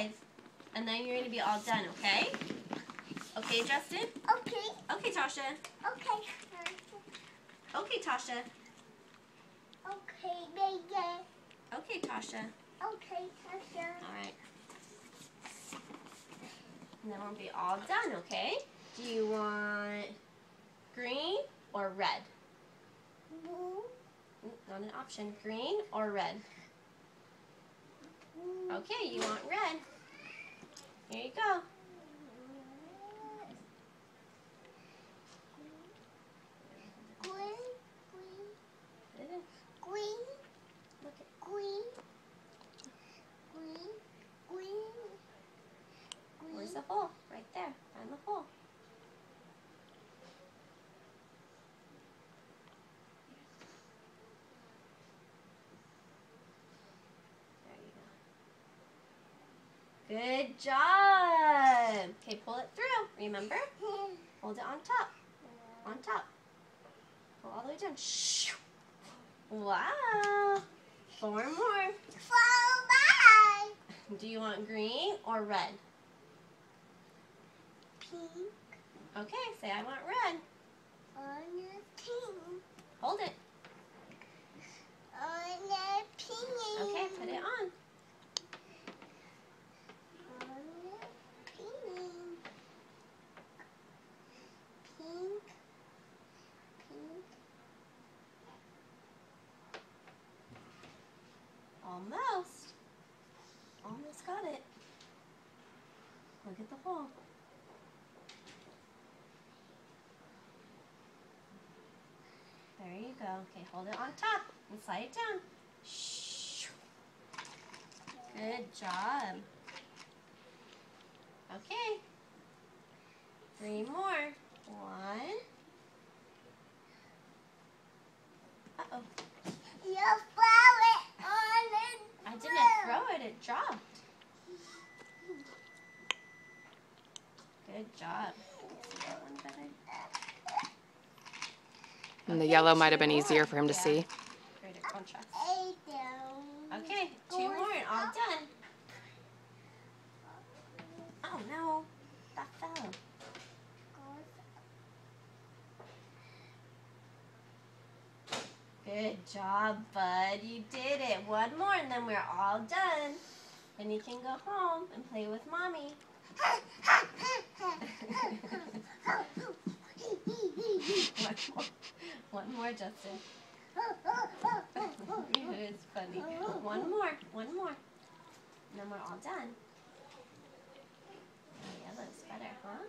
5. And then you're going to be all done, okay? Okay, Justin? Okay. Okay, Tasha. Okay. Okay, Tasha. Okay, baby. Okay, Tasha. Okay, Tasha. All right. And then we'll be all done, okay? Do you want green or red? Blue. Not an option. Green or red? Blue. Okay, you want red. Here you go. Green. It is. Green. Look at Green. Green. Green. Where's the hole? Right there. Find the hole. There you go. Good job. Okay, pull it through. Remember? Hold it on top. On top. Pull all the way down. Shoo. Wow. 4 more. Bye. Do you want green or red? Pink. Okay, say I want red. Pink. Hold it. Pink. Okay, put it on. Pink. Almost. Almost got it. Look at the hole. There you go. Okay, hold it on top and slide it down. Shh. Good job. Okay. 3 more. 1. Uh-oh. You throw it on it. I didn't throw it. It dropped. Good job. See that one better? And the Okay, yellow might have 2 been easier more. for him to Yeah. see. Greater contrast. Down. Okay, 2 more and all done. Oh no, that fell. Good job, bud. You did it. 1 more and then we're all done. And you can go home and play with mommy. One more, Justin. It is funny. 1 more. 1 more. And then we're all done. Oh, yellow's better, huh?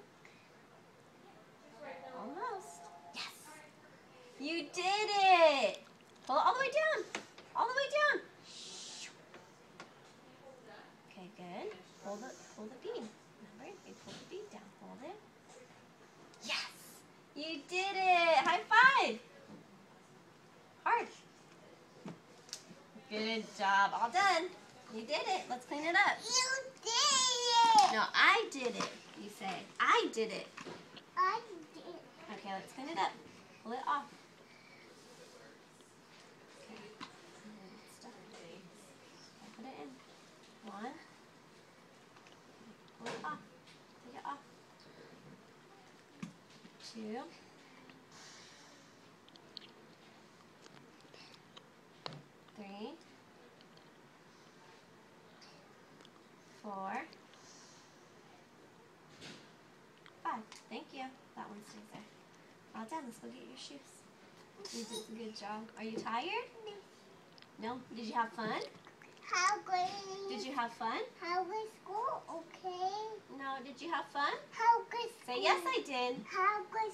Almost. Yes. You did it. Pull it all the way down. All the way down. Okay, good. Pull the bead. Remember, you pull the bead down. Hold it. Yes. You did it. High 5. Hard. Good job. All done. You did it. Let's clean it up. You did it. No, I did it. You say. I did it. I did. Okay, let's clean it up. Pull it off. Okay. Stuff it. Put it in. 1. Pull it off. Take it off. 2. 3. 4. 5. Thank you. That one stays there. All done. Let's go get your shoes. You did a good job. Are you tired? No? Did you have fun? How good? Did you have fun? How good school? Okay. No. Did you have fun? How good school? Say yes, I did. How good